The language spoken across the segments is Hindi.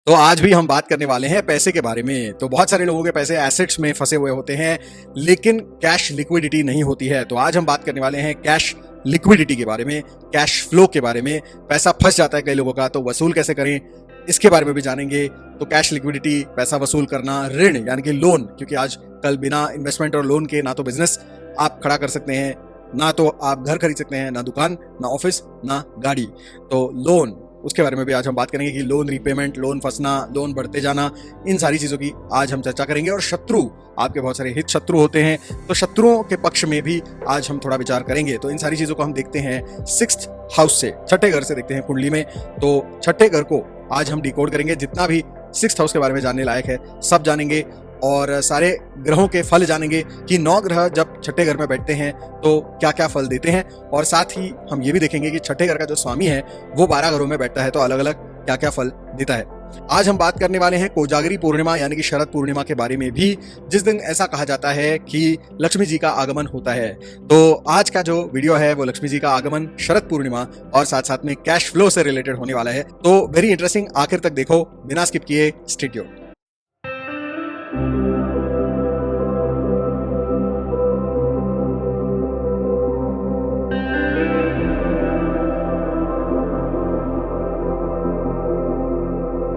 तो आज भी हम बात करने वाले हैं पैसे के बारे में। तो बहुत सारे लोगों के पैसे एसेट्स में फंसे हुए होते हैं, लेकिन कैश लिक्विडिटी नहीं होती है। तो आज हम बात करने वाले हैं कैश लिक्विडिटी के बारे में, कैश फ्लो के बारे में। पैसा फंस जाता है कई लोगों का, तो वसूल कैसे करें इसके बारे में भी जानेंगे। तो कैश लिक्विडिटी, पैसा वसूल करना, ऋण यानी कि लोन, क्योंकि आज कल बिना इन्वेस्टमेंट और लोन के ना तो बिजनेस आप खड़ा कर सकते हैं, ना तो आप घर खरीद सकते हैं, ना दुकान, ना ऑफिस, ना गाड़ी। तो लोन, उसके बारे में भी आज हम बात करेंगे कि लोन रीपेमेंट, लोन फंसना, लोन बढ़ते जाना, इन सारी चीज़ों की आज हम चर्चा करेंगे। और शत्रु, आपके बहुत सारे हित शत्रु होते हैं, तो शत्रुओं के पक्ष में भी आज हम थोड़ा विचार करेंगे। तो इन सारी चीज़ों को हम देखते हैं सिक्स्थ हाउस से, छठे घर से देखते हैं कुंडली में। तो छठे घर को आज हम डिकोड करेंगे। जितना भी सिक्स्थ हाउस के बारे में जानने लायक है सब जानेंगे, और सारे ग्रहों के फल जानेंगे कि 9 ग्रह जब छठे घर में बैठते हैं तो क्या क्या फल देते हैं। और साथ ही हम ये भी देखेंगे कि छठे घर का जो स्वामी है वो 12 घरों में बैठता है, तो अलग अलग क्या क्या फल देता है। आज हम बात करने वाले हैं कोजागरी पूर्णिमा यानी कि शरद पूर्णिमा के बारे में भी, जिस दिन ऐसा कहा जाता है कि लक्ष्मी जी का आगमन होता है। तो आज का जो वीडियो है वो लक्ष्मी जी का आगमन, शरद पूर्णिमा और साथ साथ में कैश फ्लो से रिलेटेड होने वाला है। तो वेरी इंटरेस्टिंग, आखिर तक देखो, बिना स्किप किए, स्टे ट्यून्ड।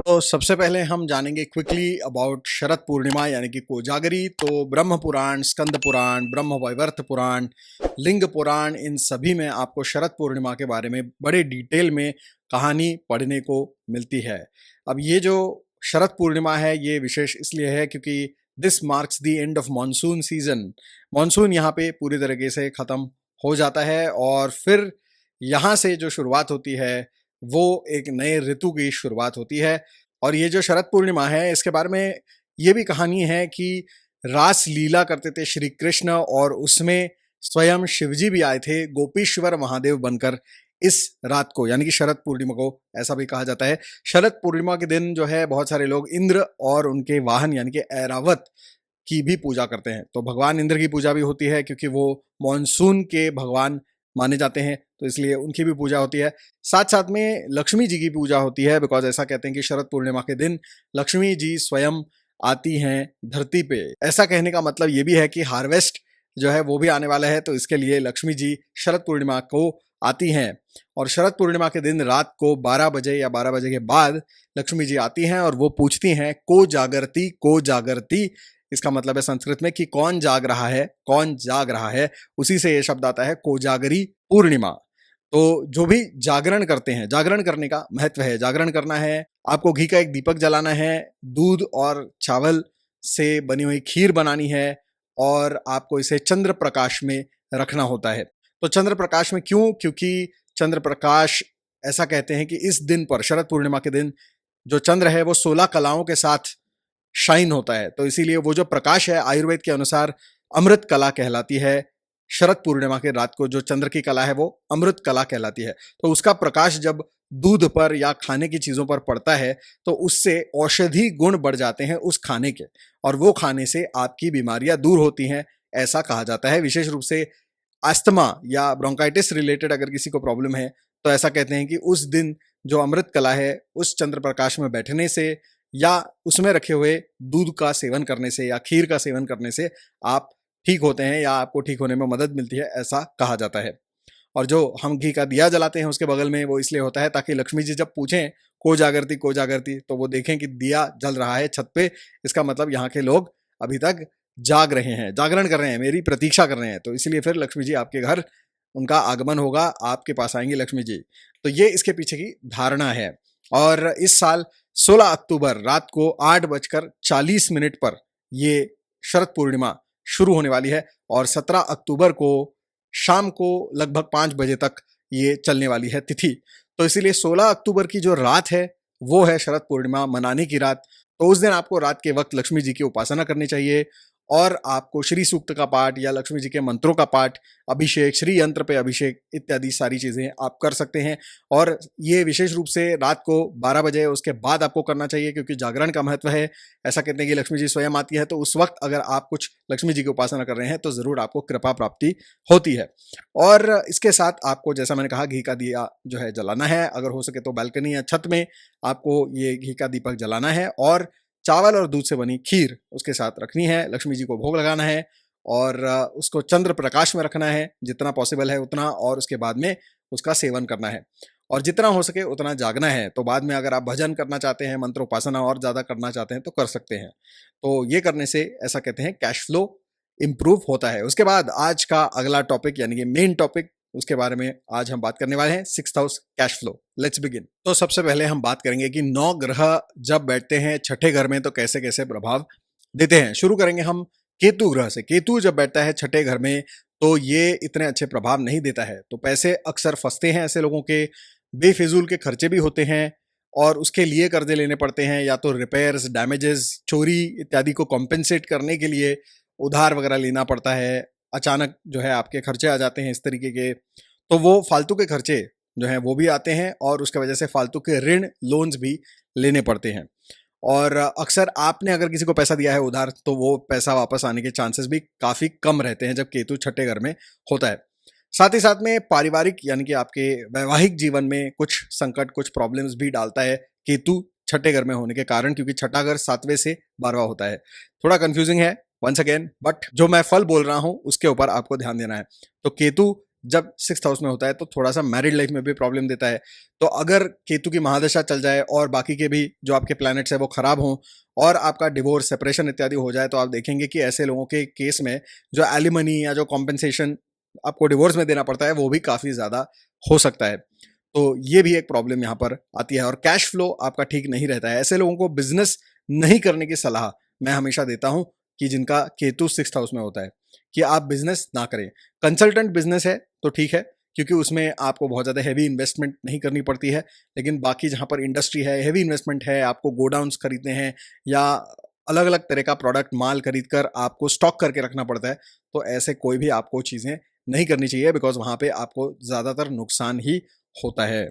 तो सबसे पहले हम जानेंगे क्विकली अबाउट शरद पूर्णिमा यानी कि कोजागरी। तो ब्रह्म पुराण, स्कंद पुराण, ब्रह्म वैवर्त पुराण, लिंग पुराण, इन सभी में आपको शरद पूर्णिमा के बारे में बड़े डिटेल में कहानी पढ़ने को मिलती है। अब ये जो शरद पूर्णिमा है ये विशेष इसलिए है क्योंकि this marks the end of monsoon season. Monsoon यहाँ पे पूरी तरीके से खत्म हो जाता है और फिर यहाँ से जो शुरुआत होती है वो एक नए ऋतु की शुरुआत होती है। और ये जो शरद पूर्णिमा है इसके बारे में ये भी कहानी है कि रास लीला करते थे श्री कृष्ण, और उसमें स्वयं शिवजी भी आए थे गोपीश्वर महादेव बनकर इस रात को, यानी कि शरद पूर्णिमा को ऐसा भी कहा जाता है। शरद पूर्णिमा के दिन जो है बहुत सारे लोग इंद्र और उनके वाहन यानी कि ऐरावत की भी पूजा करते हैं। तो भगवान इंद्र की पूजा भी होती है क्योंकि वो मॉनसून के भगवान माने जाते हैं, तो इसलिए उनकी भी पूजा होती है। साथ साथ में लक्ष्मी जी की पूजा होती है, बिकॉज ऐसा कहते हैं कि शरद पूर्णिमा के दिन लक्ष्मी जी स्वयं आती हैं धरती पे। ऐसा कहने का मतलब ये भी है कि हार्वेस्ट जो है वो भी आने वाला है, तो इसके लिए लक्ष्मी जी शरद पूर्णिमा को आती हैं। और शरद पूर्णिमा के दिन रात को 12 बजे या 12 बजे के बाद लक्ष्मी जी आती हैं और वो पूछती हैं को जागरती, को जागरती। इसका मतलब है संस्कृत में कि कौन जाग रहा है, कौन जाग रहा है। उसी से ये शब्द आता है कोजागरी पूर्णिमा। तो जो भी जागरण करते हैं, जागरण करने का महत्व है। जागरण करना है, आपको घी का एक दीपक जलाना है, दूध और चावल से बनी हुई खीर बनानी है, और आपको इसे चंद्र प्रकाश में रखना होता है। तो चंद्र प्रकाश में क्यों? क्योंकि चंद्र प्रकाश, ऐसा कहते हैं कि इस दिन पर, शरद पूर्णिमा के दिन, जो चंद्र है वो 16 कलाओं के साथ शाइन होता है। तो इसीलिए वो जो प्रकाश है आयुर्वेद के अनुसार अमृत कला कहलाती है। शरद पूर्णिमा के रात को जो चंद्र की कला है वो अमृत कला कहलाती है। तो उसका प्रकाश जब दूध पर या खाने की चीजों पर पड़ता है तो उससे औषधि गुण बढ़ जाते हैं उस खाने के, और वो खाने से आपकी बीमारियां दूर होती हैं, ऐसा कहा जाता है। विशेष रूप से अस्थमा या ब्रोंकाइटिस रिलेटेड अगर किसी को प्रॉब्लम है तो ऐसा कहते हैं कि उस दिन जो अमृत कला है उस चंद्र प्रकाश में बैठने से या उसमें रखे हुए दूध का सेवन करने से या खीर का सेवन करने से आप ठीक होते हैं, या आपको ठीक होने में मदद मिलती है, ऐसा कहा जाता है। और जो हम घी का दिया जलाते हैं उसके बगल में, वो इसलिए होता है ताकि लक्ष्मी जी जब पूछें को जागरती तो वो देखें कि दिया जल रहा है छत पे। इसका मतलब यहाँ के लोग अभी तक जाग रहे हैं, जागरण कर रहे हैं, मेरी प्रतीक्षा कर रहे हैं। तो इसलिए फिर लक्ष्मी जी आपके घर, उनका आगमन होगा, आपके पास आएंगे लक्ष्मी जी। तो ये इसके पीछे की धारणा है। और इस साल 16 अक्टूबर रात को 8:40 पर ये शरद पूर्णिमा शुरू होने वाली है, और 17 अक्टूबर को शाम को लगभग 5 बजे तक ये चलने वाली है तिथि। तो इसीलिए 16 अक्टूबर की जो रात है वो है शरद पूर्णिमा मनाने की रात। तो उस दिन आपको रात के वक्त लक्ष्मी जी की उपासना करनी चाहिए, और आपको श्री सूक्त का पाठ या लक्ष्मी जी के मंत्रों का पाठ, अभिषेक, श्री यंत्र पे अभिषेक इत्यादि सारी चीज़ें आप कर सकते हैं। और ये विशेष रूप से रात को 12 बजे उसके बाद आपको करना चाहिए, क्योंकि जागरण का महत्व है। ऐसा कहते हैं कि लक्ष्मी जी स्वयं आती है, तो उस वक्त अगर आप कुछ लक्ष्मी जी की उपासना कर रहे हैं तो ज़रूर आपको कृपा प्राप्ति होती है। और इसके साथ आपको, जैसा मैंने कहा, घी का दिया जो है जलाना है। अगर हो सके तो बालकनी या छत में आपको ये घी का दीपक जलाना है, और चावल और दूध से बनी खीर उसके साथ रखनी है, लक्ष्मी जी को भोग लगाना है, और उसको चंद्र प्रकाश में रखना है जितना पॉसिबल है उतना, और उसके बाद में उसका सेवन करना है, और जितना हो सके उतना जागना है। तो बाद में अगर आप भजन करना चाहते हैं, मंत्र उपासना और ज़्यादा करना चाहते हैं तो कर सकते हैं। तो ये करने से ऐसा कहते हैं कैश फ्लो इम्प्रूव होता है। उसके बाद आज का अगला टॉपिक यानी कि मेन टॉपिक, उसके बारे में आज हम बात करने वाले हैं, 6th house cash flow. Let's begin. तो सबसे पहले हम बात करेंगे कि 9 ग्रह जब बैठते हैं छठे घर में तो कैसे कैसे प्रभाव देते हैं। शुरू करेंगे हम केतु ग्रह से। केतु जब बैठता है छठे घर में तो ये इतने अच्छे प्रभाव नहीं देता है। तो पैसे अक्सर फंसते हैं ऐसे लोगों के, बेफिजूल के खर्चे भी होते हैं, और उसके लिए कर्जे लेने पड़ते हैं, या तो रिपेयर्स, डैमेजेस, चोरी इत्यादि को कॉम्पेंसेट करने के लिए उधार वगैरह लेना पड़ता है। अचानक जो है आपके खर्चे आ जाते हैं इस तरीके के, तो वो फालतू के खर्चे जो हैं वो भी आते हैं, और उसके वजह से फालतू के ऋण, लोन्स भी लेने पड़ते हैं। और अक्सर आपने अगर किसी को पैसा दिया है उधार तो वो पैसा वापस आने के चांसेस भी काफ़ी कम रहते हैं जब केतु छठे घर में होता है। साथ ही साथ में पारिवारिक यानी कि आपके वैवाहिक जीवन में कुछ संकट, कुछ प्रॉब्लम्स भी डालता है केतु छठे घर में होने के कारण, क्योंकि छठा घर 7वें से 12वां होता है। थोड़ा कंफ्यूजिंग है वंस अगेन, बट जो मैं फल बोल रहा हूं उसके ऊपर आपको ध्यान देना है। तो केतु जब 6th हाउस में होता है तो थोड़ा सा मैरिड लाइफ में भी प्रॉब्लम देता है। तो अगर केतु की महादशा चल जाए और बाकी के भी जो आपके प्लैनेट्स है वो खराब हों, और आपका डिवोर्स, सेपरेशन इत्यादि हो जाए, तो आप देखेंगे कि ऐसे लोगों के केस में जो एलिमनी या जो कॉम्पेंसेशन आपको डिवोर्स में देना पड़ता है वो भी काफ़ी ज़्यादा हो सकता है। तो ये भी एक प्रॉब्लम यहाँ पर आती है, और कैश फ्लो आपका ठीक नहीं रहता है। ऐसे लोगों को बिजनेस नहीं करने की सलाह मैं हमेशा देता हूँ कि जिनका केतु 6th हाउस में होता है, कि आप बिजनेस ना करें। कंसल्टेंट बिजनेस है तो ठीक है, क्योंकि उसमें आपको बहुत ज़्यादा हैवी इन्वेस्टमेंट नहीं करनी पड़ती है। लेकिन बाकी जहाँ पर इंडस्ट्री है, हैवी इन्वेस्टमेंट है, आपको गोडाउन्स खरीदने हैं, या अलग अलग तरह का प्रोडक्ट, माल खरीद कर आपको स्टॉक करके रखना पड़ता है, तो ऐसे कोई भी आपको चीज़ें नहीं करनी चाहिए, बिकॉज वहाँ पे आपको ज़्यादातर नुकसान ही होता है।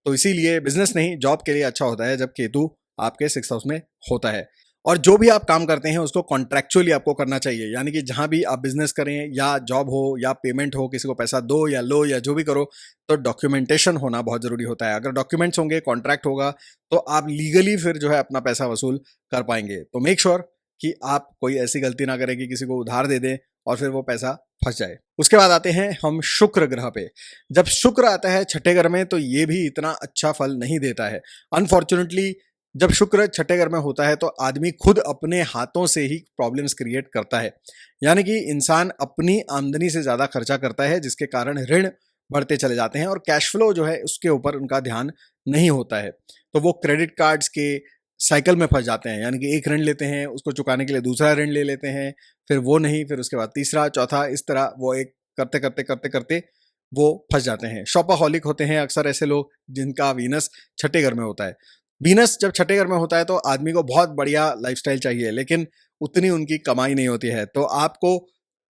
तो इसीलिए बिजनेस नहीं, जॉब के लिए अच्छा होता है जब केतु आपके 6th हाउस में होता है। और जो भी आप काम करते हैं उसको कॉन्ट्रैक्चुअली आपको करना चाहिए, यानी कि जहाँ भी आप बिजनेस करें, या जॉब हो या पेमेंट हो, किसी को पैसा दो या लो या जो भी करो, तो डॉक्यूमेंटेशन होना बहुत ज़रूरी होता है। अगर डॉक्यूमेंट्स होंगे, कॉन्ट्रैक्ट होगा, तो आप लीगली फिर जो है अपना पैसा वसूल कर पाएंगे। तो मेक श्योर कि आप कोई ऐसी गलती ना करें कि किसी को उधार दे दें और फिर वो पैसा फंस जाए। उसके बाद आते हैं हम शुक्र ग्रह पे। जब शुक्र आता है छठे घर में तो ये भी इतना अच्छा फल नहीं देता है। अनफॉर्चुनेटली जब शुक्र छठे घर में होता है तो आदमी खुद अपने हाथों से ही प्रॉब्लम्स क्रिएट करता है, यानी कि इंसान अपनी आमदनी से ज़्यादा खर्चा करता है, जिसके कारण ऋण बढ़ते चले जाते हैं, और कैश फ्लो जो है उसके ऊपर उनका ध्यान नहीं होता है। तो वो क्रेडिट कार्ड्स के साइकिल में फंस जाते हैं, यानी कि एक ऋण लेते हैं, उसको चुकाने के लिए दूसरा ऋण ले लेते हैं, फिर वो नहीं, फिर उसके बाद तीसरा, चौथा, इस तरह वो एक करते करते करते करते वो फंस जाते हैं। शॉपाहॉलिक होते हैं अक्सर ऐसे लोग जिनका वीनस छठे घर में होता है। वीनस जब छठे घर में होता है तो आदमी को बहुत बढ़िया लाइफस्टाइल चाहिए, लेकिन उतनी उनकी कमाई नहीं होती है। तो आपको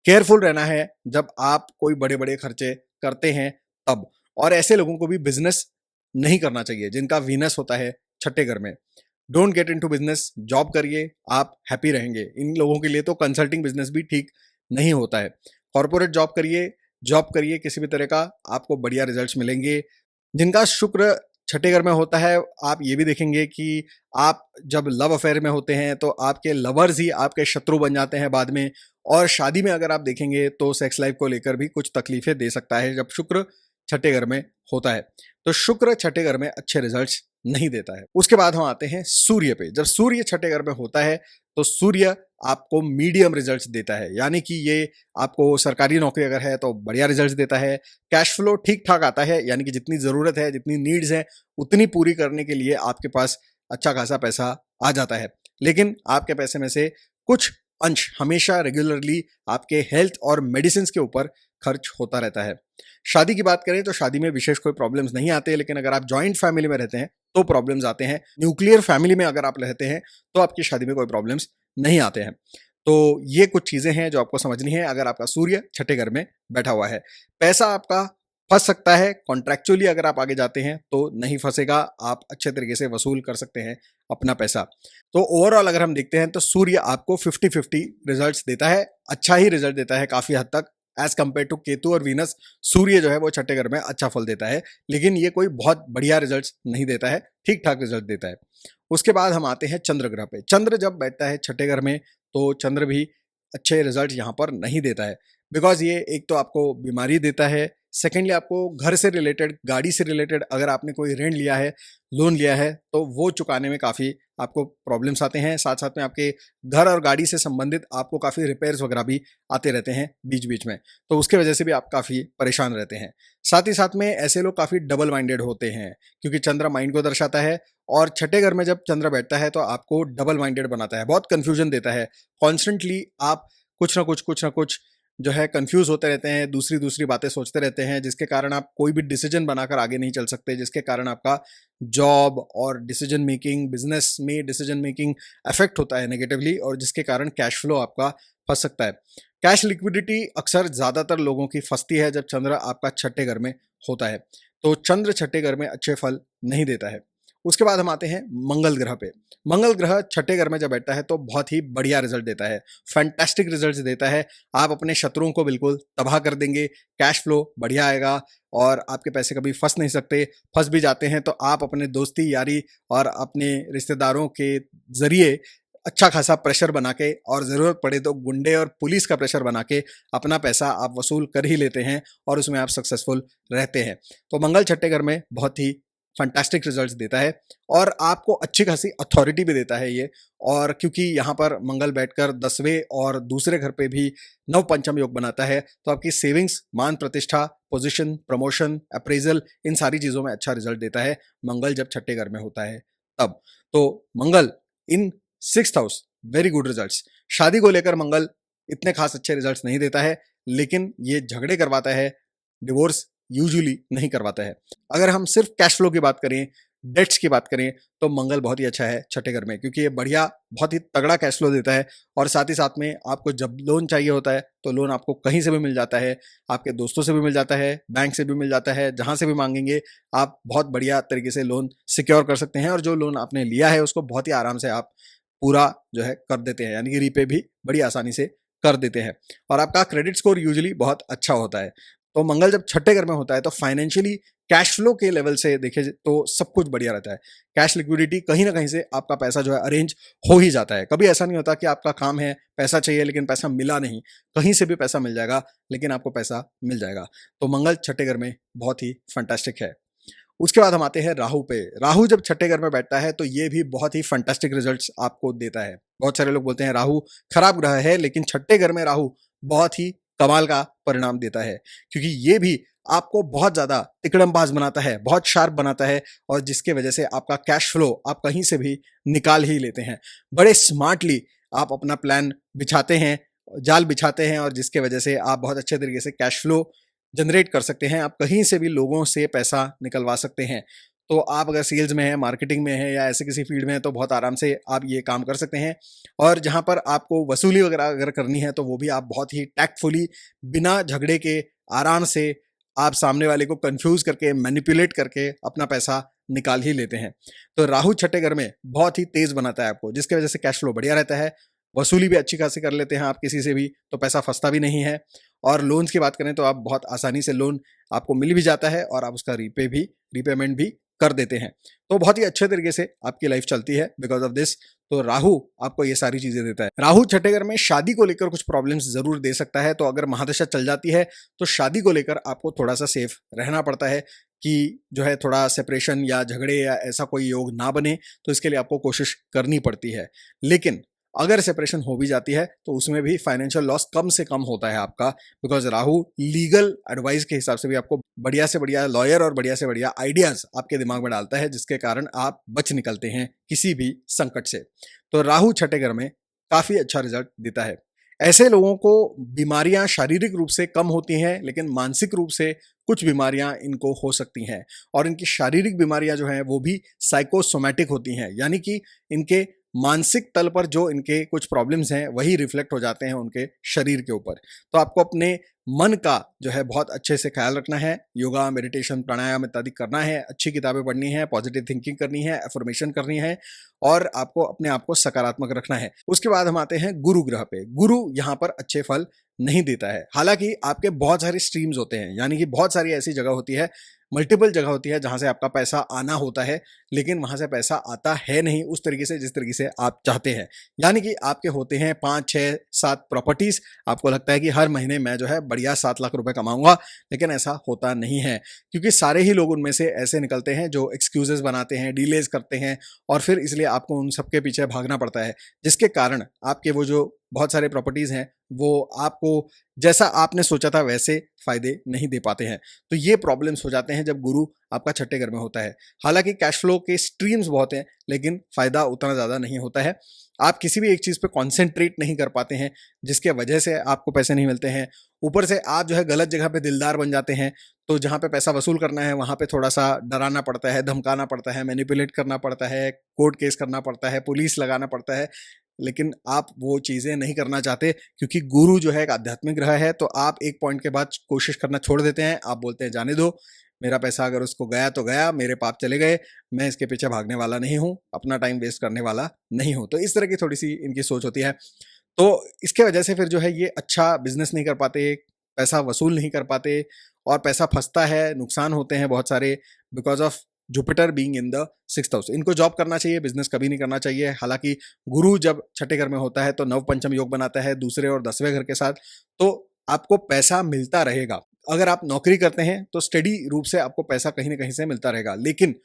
केयरफुल रहना है जब आप कोई बड़े बड़े खर्चे करते हैं तब। और ऐसे लोगों को भी बिजनेस नहीं करना चाहिए जिनका वीनस होता है छठे घर में। Don't get into business, job करिए, आप हैप्पी रहेंगे। इन लोगों के लिए तो कंसल्टिंग बिजनेस भी ठीक नहीं होता है। कॉर्पोरेट जॉब करिए किसी भी तरह का, आपको बढ़िया रिजल्ट्स मिलेंगे। जिनका शुक्र छठे घर में होता है, आप ये भी देखेंगे कि आप जब लव अफेयर में होते हैं तो आपके लवर्स ही आपके शत्रु बन जाते हैं बाद में। और शादी में अगर आप देखेंगे तो सेक्स लाइफ को लेकर भी कुछ तकलीफें दे सकता है जब शुक्र छठे घर में होता है। तो शुक्र छठे घर में अच्छे रिजल्ट्स नहीं देता है। उसके बाद हम आते हैं सूर्य पे। जब सूर्य छठे घर में होता है तो सूर्य आपको मीडियम रिजल्ट्स देता है, यानी कि ये आपको सरकारी नौकरी अगर है तो बढ़िया रिजल्ट्स देता है। कैश फ्लो ठीक ठाक आता है, यानी कि जितनी ज़रूरत है, जितनी नीड्स है, उतनी पूरी करने के लिए आपके पास अच्छा खासा पैसा आ जाता है। लेकिन आपके पैसे में से कुछ अंश हमेशा रेगुलरली आपके हेल्थ और मेडिसिन के ऊपर खर्च होता रहता है। शादी की बात करें तो शादी में विशेष कोई प्रॉब्लम्स नहीं आते, लेकिन अगर आप जॉइंट फैमिली में रहते हैं तो प्रॉब्लम्स आते हैं। न्यूक्लियर फैमिली में अगर आप रहते हैं तो आपकी शादी में कोई प्रॉब्लम्स नहीं आते हैं। तो ये कुछ चीजें हैं जो आपको समझनी है अगर आपका सूर्य छठे घर में बैठा हुआ है। पैसा आपका फंस सकता है कॉन्ट्रैक्चुअली, अगर आप आगे जाते हैं तो नहीं फंसेगा, आप अच्छे तरीके से वसूल कर सकते हैं अपना पैसा। तो ओवरऑल अगर हम देखते हैं तो सूर्य आपको 50-50 रिजल्ट्स देता है, अच्छा ही रिजल्ट देता है काफी हद तक एज कंपेयर टू केतु और वीनस। सूर्य जो है वो छठे घर में अच्छा फल देता है, लेकिन ये कोई बहुत बढ़िया रिजल्ट नहीं देता है, ठीक ठाक रिजल्ट देता है। उसके बाद हम आते हैं चंद्र ग्रह पे। चंद्र जब बैठता है छठे घर में तो चंद्र भी अच्छे रिजल्ट यहाँ पर नहीं देता है, बिकॉज ये एक तो आपको बीमारी देता है, सेकेंडली आपको घर से रिलेटेड, गाड़ी से रिलेटेड अगर आपने कोई ऋण लिया है, लोन लिया है, तो वो चुकाने में काफ़ी आपको प्रॉब्लम्स आते हैं। साथ साथ में आपके घर और गाड़ी से संबंधित आपको काफ़ी रिपेयर्स वगैरह भी आते रहते हैं बीच बीच में, तो उसके वजह से भी आप काफ़ी परेशान रहते हैं। साथ ही साथ में ऐसे लोग काफ़ी डबल माइंडेड होते हैं, क्योंकि चंद्र माइंड को दर्शाता है, और छठे घर में जब चंद्र बैठता है तो आपको डबल माइंडेड बनाता है, बहुत कन्फ्यूजन देता है। कॉन्स्टेंटली आप कुछ ना कुछ जो है कंफ्यूज होते रहते हैं, दूसरी दूसरी बातें सोचते रहते हैं, जिसके कारण आप कोई भी डिसीजन बनाकर आगे नहीं चल सकते, जिसके कारण आपका जॉब और डिसीजन मेकिंग, बिजनेस में डिसीजन मेकिंग अफेक्ट होता है नेगेटिवली, और जिसके कारण कैश फ्लो आपका फंस सकता है। कैश लिक्विडिटी अक्सर ज़्यादातर लोगों की फंसती है जब चंद्र आपका छठे घर में होता है, तो चंद्र छठे घर में अच्छे फल नहीं देता है। उसके बाद हम आते हैं मंगल ग्रह पे। मंगल ग्रह छठे घर में जब बैठता है तो बहुत ही बढ़िया रिजल्ट देता है, फैंटास्टिक रिजल्ट देता है। आप अपने शत्रुओं को बिल्कुल तबाह कर देंगे, कैश फ्लो बढ़िया आएगा, और आपके पैसे कभी फंस नहीं सकते। फंस भी जाते हैं तो आप अपने दोस्ती यारी और अपने रिश्तेदारों के जरिए अच्छा खासा प्रेशर बना के, और ज़रूरत पड़े तो गुंडे और पुलिस का प्रेशर बना के अपना पैसा आप वसूल कर ही लेते हैं, और उसमें आप सक्सेसफुल रहते हैं। तो मंगल छठे घर में बहुत ही फंटास्टिक रिजल्ट्स देता है, और आपको अच्छी खासी अथॉरिटी भी देता है ये। और क्योंकि यहाँ पर मंगल बैठकर 10वें और दूसरे घर पे भी नव पंचम योग बनाता है, तो आपकी सेविंग्स, मान प्रतिष्ठा, पोजीशन, प्रमोशन, अप्रेजल, इन सारी चीज़ों में अच्छा रिजल्ट देता है मंगल जब छठे घर में होता है तब। तो मंगल इन 6th house, very good results. शादी को लेकर मंगल इतने खास अच्छे रिजल्ट्स नहीं देता है, लेकिन ये झगड़े करवाता है, डिवोर्स यूजुअली नहीं करवाता है। अगर हम सिर्फ कैश फ्लो की बात करें, डेट्स की बात करें, तो मंगल बहुत ही अच्छा है छठे घर में, क्योंकि ये बढ़िया, बहुत ही तगड़ा कैश फ्लो देता है। और साथ ही साथ में आपको जब लोन चाहिए होता है तो लोन आपको कहीं से भी मिल जाता है, आपके दोस्तों से भी मिल जाता है, बैंक से भी मिल जाता है, जहां से भी मांगेंगे आप बहुत बढ़िया तरीके से लोन सिक्योर कर सकते हैं, और जो लोन आपने लिया है उसको बहुत ही आराम से आप पूरा जो है कर देते हैं, यानी कि रीपे भी बड़ी आसानी से कर देते हैं, और आपका क्रेडिट स्कोर यूजुअली बहुत अच्छा होता है। तो मंगल जब छठे घर में होता है तो फाइनेंशियली, कैश फ्लो के लेवल से देखे तो सब कुछ बढ़िया रहता है। कैश लिक्विडिटी, कहीं ना कहीं से आपका पैसा जो है अरेंज हो ही जाता है। कभी ऐसा नहीं होता कि आपका काम है, पैसा चाहिए लेकिन पैसा मिला नहीं, कहीं से भी पैसा मिल जाएगा, लेकिन आपको पैसा मिल जाएगा। तो मंगल छठे घर में बहुत ही फंटास्टिक है। उसके बाद हम आते हैं राहु पे। राहु जब छठे घर में बैठता है तो ये भी बहुत ही फंटास्टिक रिजल्ट्स आपको देता है। बहुत सारे लोग बोलते हैं राहु खराब ग्रह है, लेकिन छठे घर में राहु बहुत ही कमाल का परिणाम देता है, क्योंकि ये भी आपको बहुत ज्यादा तिकड़मबाज बनाता है, बहुत शार्प बनाता है, और जिसके वजह से आपका कैश फ्लो आप कहीं से भी निकाल ही लेते हैं। बड़े स्मार्टली आप अपना प्लान बिछाते हैं, जाल बिछाते हैं, और जिसके वजह से आप बहुत अच्छे तरीके से कैश फ्लो जनरेट कर सकते हैं। आप कहीं से भी लोगों से पैसा निकलवा सकते हैं। तो आप अगर सेल्स में हैं, मार्केटिंग में हैं, या ऐसे किसी फील्ड में हैं, तो बहुत आराम से आप ये काम कर सकते हैं। और जहाँ पर आपको वसूली वगैरह अगर करनी है तो वो भी आप बहुत ही टैक्टफुली, बिना झगड़े के, आराम से आप सामने वाले को कंफ्यूज करके, मैनिपुलेट करके अपना पैसा निकाल ही लेते हैं। तो राहु छठे घर में बहुत ही तेज बनाता है आपको, जिसकी वजह से कैश फ्लो बढ़िया रहता है, वसूली भी अच्छी खासी कर लेते हैं आप किसी से भी, तो पैसा फंसता भी नहीं है। और लोन्स की बात करें तो आप बहुत आसानी से लोन आपको मिल भी जाता है, और आप उसका रीपेमेंट भी कर देते हैं। तो बहुत ही अच्छे तरीके से आपकी लाइफ चलती है बिकॉज ऑफ दिस। तो राहु आपको ये सारी चीजें देता है। राहु छठे घर में शादी को लेकर कुछ प्रॉब्लम्स जरूर दे सकता है, तो अगर महादशा चल जाती है तो शादी को लेकर आपको थोड़ा सा सेफ रहना पड़ता है, कि जो है थोड़ा सेपरेशन या झगड़े या ऐसा कोई योग ना बने, तो इसके लिए आपको कोशिश करनी पड़ती है। लेकिन अगर सेपरेशन हो भी जाती है तो उसमें भी फाइनेंशियल लॉस कम से कम होता है आपका, बिकॉज राहु लीगल एडवाइस के हिसाब से भी आपको बढ़िया से बढ़िया लॉयर और बढ़िया से बढ़िया आइडियाज आपके दिमाग में डालता है, जिसके कारण आप बच निकलते हैं किसी भी संकट से। तो राहु छठे घर में काफी अच्छा रिजल्ट देता है। ऐसे लोगों को बीमारियां शारीरिक रूप से कम होती हैं, लेकिन मानसिक रूप से कुछ बीमारियां इनको हो सकती हैं, और इनकी शारीरिक बीमारियां जो हैं वो भी साइकोसोमैटिक होती हैं, यानी कि इनके मानसिक तल पर जो इनके कुछ प्रॉब्लम्स हैं वही रिफ्लेक्ट हो जाते हैं उनके शरीर के ऊपर। तो आपको अपने मन का जो है बहुत अच्छे से ख्याल रखना है, योगा, मेडिटेशन, प्राणायाम इत्यादि करना है, अच्छी किताबें पढ़नी है, पॉजिटिव थिंकिंग करनी है, एफर्मेशन करनी है और आपको अपने आप को सकारात्मक रखना है। उसके बाद हम आते हैं गुरु ग्रह पे। गुरु यहाँ पर अच्छे फल नहीं देता है। हालांकि आपके बहुत सारे स्ट्रीम्स होते हैं, यानी कि बहुत सारी ऐसी जगह होती है, मल्टीपल जगह होती है जहां से आपका पैसा आना होता है, लेकिन वहां से पैसा आता है नहीं उस तरीके से जिस तरीके से आप चाहते हैं। यानी कि आपके होते हैं 5, 6, 7 प्रॉपर्टीज, आपको लगता है कि हर महीने मैं जो है बढ़िया 7 लाख रुपए कमाऊंगा, लेकिन ऐसा होता नहीं है, क्योंकि सारे ही लोग उनमें से ऐसे निकलते हैं जो एक्सक्यूजेस बनाते हैं, डिलेज करते हैं और फिर इसलिए आपको उन सबके पीछे भागना पड़ता है, जिसके कारण आपके वो जो बहुत सारे प्रॉपर्टीज हैं वो आपको जैसा आपने सोचा था वैसे फायदे नहीं दे पाते हैं। तो ये प्रॉब्लम्स हो जाते हैं जब गुरु आपका छठे घर में होता है। हालांकि कैश फ्लो के स्ट्रीम्स बहुत हैं, लेकिन फायदा उतना ज्यादा नहीं होता है। आप किसी भी एक चीज पे कॉन्सेंट्रेट नहीं कर पाते हैं, जिसके वजह से आपको पैसे नहीं मिलते हैं। ऊपर से आप जो है गलत जगह पे दिलदार बन जाते हैं, तो जहां पे पैसा वसूल करना है वहां पे थोड़ा सा डराना पड़ता है, धमकाना पड़ता है, मैनिपुलेट करना पड़ता है, कोर्ट केस करना पड़ता है, पुलिस लगाना पड़ता है। लेकिन आप वो चीजें नहीं करना चाहते, क्योंकि गुरु जो है एक आध्यात्मिक ग्रह है। तो आप एक पॉइंट के बाद कोशिश करना छोड़ देते हैं। आप बोलते हैं जाने दो, मेरा पैसा अगर उसको गया तो गया, मेरे पाप चले गए, मैं इसके पीछे भागने वाला नहीं हूं, अपना टाइम वेस्ट करने वाला नहीं हूं। तो इस तरह की थोड़ी सी इनकी सोच होती है। तो इसके वजह से फिर जो है ये अच्छा बिजनेस नहीं कर पाते, पैसा वसूल नहीं कर पाते और पैसा फंसता है, नुकसान होते हैं बहुत सारे, because of Jupiter being in the 6th house. इनको जॉब करना चाहिए, बिजनेस कभी नहीं करना चाहिए। हालांकि गुरु जब छठे घर में होता है तो नव पंचम योग बनाता है दूसरे और 10वें घर के साथ, तो आपको पैसा मिलता रहेगा। अगर आप नौकरी करते हैं तो स्टेडी रूप से आपको पैसा कहीं ना कहीं से मिलता रहेगा, लेकिन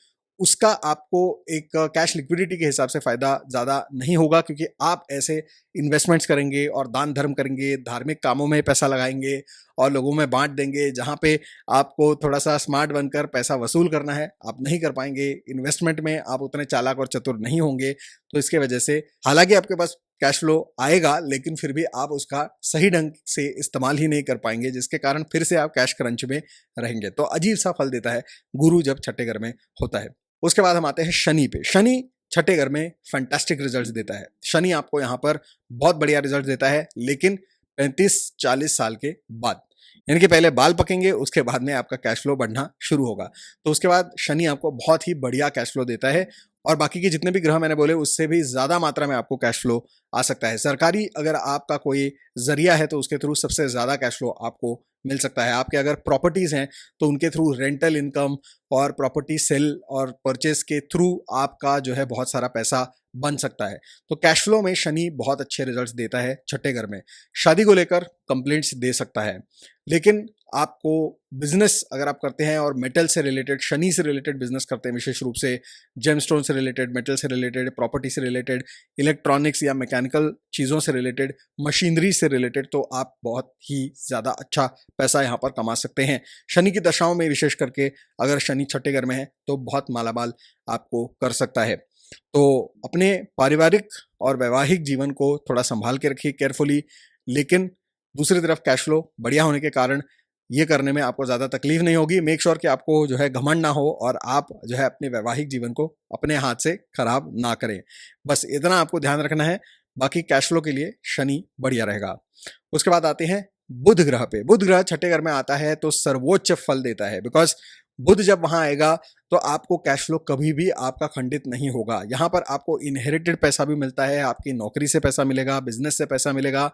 उसका आपको एक कैश लिक्विडिटी के हिसाब से फायदा ज्यादा नहीं होगा, क्योंकि आप ऐसे इन्वेस्टमेंट्स करेंगे और दान धर्म करेंगे, धार्मिक कामों में पैसा लगाएंगे और लोगों में बांट देंगे, जहां पे आपको थोड़ा सा स्मार्ट बनकर पैसा वसूल करना है आप नहीं कर पाएंगे। इन्वेस्टमेंट में आप उतने चालाक और चतुर नहीं होंगे। तो इसके वजह से हालांकि आपके पास कैश फ्लो आएगा, लेकिन फिर भी आप उसका सही ढंग से इस्तेमाल ही नहीं कर पाएंगे, जिसके कारण फिर से आप कैश क्रंच में रहेंगे। तो अजीब सा फल देता है गुरु जब छठे घर में होता है। उसके बाद हम आते हैं शनि पे। शनि छठे घर में फैंटास्टिक रिजल्ट्स देता है। शनि आपको यहाँ पर बहुत बढ़िया रिजल्ट देता है, लेकिन 35-40 साल के बाद, यानी कि पहले बाल पकेंगे, उसके बाद में आपका कैश फ्लो बढ़ना शुरू होगा। तो उसके बाद शनि आपको बहुत ही बढ़िया कैश फ्लो देता है और बाकी के जितने भी ग्रह मैंने बोले उससे भी ज्यादा मात्रा में आपको कैश फ्लो आ सकता है। सरकारी अगर आपका कोई जरिया है तो उसके थ्रू सबसे ज्यादा कैश फ्लो आपको मिल सकता है। आपके अगर प्रॉपर्टीज हैं तो उनके थ्रू रेंटल इनकम और प्रॉपर्टी सेल और परचेस के थ्रू आपका जो है बहुत सारा पैसा बन सकता है। तो कैश फ्लो में शनि बहुत अच्छे रिजल्ट्स देता है छठे घर में। शादी को लेकर कंप्लेंट्स दे सकता है, लेकिन आपको बिजनेस अगर आप करते हैं और मेटल से रिलेटेड, शनि से रिलेटेड बिजनेस करते हैं, विशेष रूप से जेमस्टोन से रिलेटेड, मेटल से रिलेटेड, प्रॉपर्टी से रिलेटेड, इलेक्ट्रॉनिक्स या मैकेनिकल चीज़ों से रिलेटेड, मशीनरी से रिलेटेड, तो आप बहुत ही ज़्यादा अच्छा पैसा यहाँ पर कमा सकते हैं। शनि की दशाओं में विशेष करके अगर शनि छठे घर में है तो बहुत मालामाल आपको कर सकता है। तो अपने पारिवारिक और वैवाहिक जीवन को थोड़ा संभाल के रखिए केयरफुली, लेकिन दूसरी तरफ कैश फ्लो बढ़िया होने के कारण ये करने में आपको ज़्यादा तकलीफ नहीं होगी। मेक श्योर कि आपको जो है घमंड ना हो और आप जो है अपने वैवाहिक जीवन को अपने हाथ से खराब ना करें। बस इतना आपको ध्यान रखना है, बाकी कैश फ्लो के लिए शनि बढ़िया रहेगा। उसके बाद आते हैं बुध ग्रह पे। बुध ग्रह छठे घर में आता है तो सर्वोच्च फल देता है, बिकॉज बुध जब वहां आएगा तो आपको कैश फ्लो कभी भी आपका खंडित नहीं होगा। यहाँ पर आपको इनहेरिटेड पैसा भी मिलता है, आपकी नौकरी से पैसा मिलेगा, बिजनेस से पैसा मिलेगा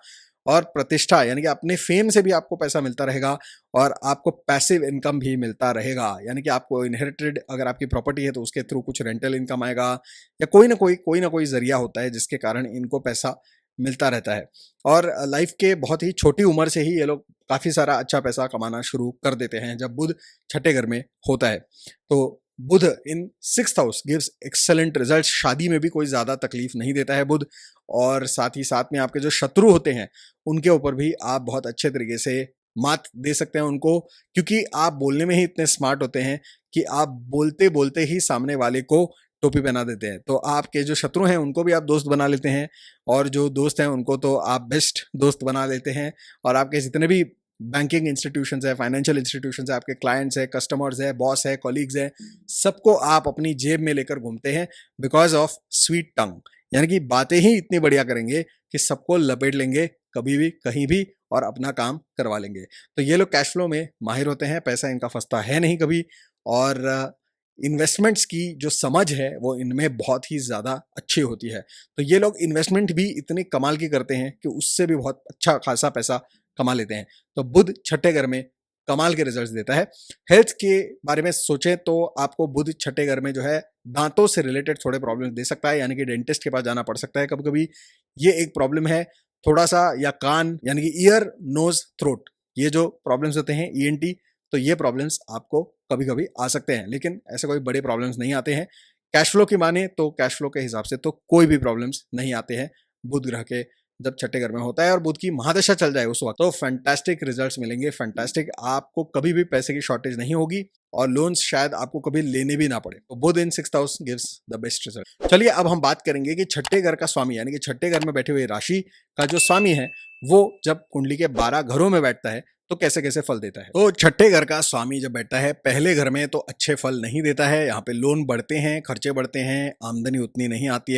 और प्रतिष्ठा यानी कि अपने फेम से भी आपको पैसा मिलता रहेगा और आपको पैसिव इनकम भी मिलता रहेगा। यानी कि आपको इनहेरिटेड अगर आपकी प्रॉपर्टी है तो उसके थ्रू कुछ रेंटल इनकम आएगा या कोई ना कोई जरिया होता है जिसके कारण इनको पैसा मिलता रहता है। और लाइफ के बहुत ही छोटी उम्र से ही ये लोग काफी सारा अच्छा पैसा कमाना शुरू कर देते हैं जब बुध छठे घर में होता है। तो बुध इन 6th house gives excellent results. शादी में भी कोई ज्यादा तकलीफ नहीं देता है बुध, और साथ ही साथ में आपके जो शत्रु होते हैं उनके ऊपर भी आप बहुत अच्छे तरीके से मात दे सकते हैं उनको, क्योंकि आप बोलने में ही इतने स्मार्ट होते हैं कि आप बोलते बोलते ही सामने वाले को टोपी पहना देते हैं। तो आपके जो शत्रु हैं उनको भी आप दोस्त बना लेते हैं और जो दोस्त हैं उनको तो आप बेस्ट दोस्त बना लेते हैं। और आपके जितने भी बैंकिंग इंस्टीट्यूशंस है, फाइनेंशियल इंस्टीट्यूशंस है, आपके क्लाइंट्स है, कस्टमर्स है, बॉस है, कॉलीग्स है, सबको आप अपनी जेब में लेकर घूमते हैं बिकॉज ऑफ स्वीट टंग। यानी कि बातें ही इतनी बढ़िया करेंगे कि सबको लपेट लेंगे कभी भी कहीं भी और अपना काम करवा लेंगे। तो ये लोग कैश फ्लो में माहिर होते हैं, पैसा इनका फंसता है नहीं कभी, और इन्वेस्टमेंट्स की जो समझ है वो इनमें बहुत ही ज़्यादा अच्छी होती है। तो ये लोग इन्वेस्टमेंट भी इतने कमाल की करते हैं कि उससे भी बहुत अच्छा खासा पैसा कमा लेते हैं। तो बुध छठे घर में कमाल के रिजल्ट्स देता है। हेल्थ के बारे में सोचें तो आपको बुध छठे घर में जो है दांतों से रिलेटेड थोड़े प्रॉब्लम दे सकता है, यानी कि डेंटिस्ट के पास जाना पड़ सकता है कभी कभी। ये एक प्रॉब्लम है। थोड़ा सा, या कान यानी कि ईयर नोज थ्रोट, ये जो प्रॉब्लम्स होते हैं ईएनटी, तो ये प्रॉब्लम्स आपको कभी कभी आ सकते हैं, लेकिन ऐसे कोई बड़े प्रॉब्लम्स नहीं आते हैं। कैश फ्लो की माने तो कैश फ्लो के हिसाब से तो कोई भी प्रॉब्लम्स नहीं आते हैं बुध ग्रह के जब छठे घर में होता है, और बुध की महादशा चल जाए उस वक्त तो फैंटास्टिक रिजल्ट्स मिलेंगे। फैंटास्टिक, आपको कभी भी पैसे की शॉर्टेज नहीं होगी और लोन्स शायद आपको कभी लेने भी ना पड़े। तो बुध इन 6th house gives the best result. चलिए अब हम बात करेंगे कि छठे घर का स्वामी यानी कि छठे घर में बैठे हुए राशि का जो स्वामी है वो जब कुंडली के 12 घरों में बैठता है तो कैसे कैसे फल देता है। तो छठे घर का स्वामी जब बैठता है पहले घर में तो अच्छे फल नहीं देता है। यहाँ पे लोन बढ़ते हैं, खर्चे बढ़ते हैं, आमदनी उतनी नहीं आती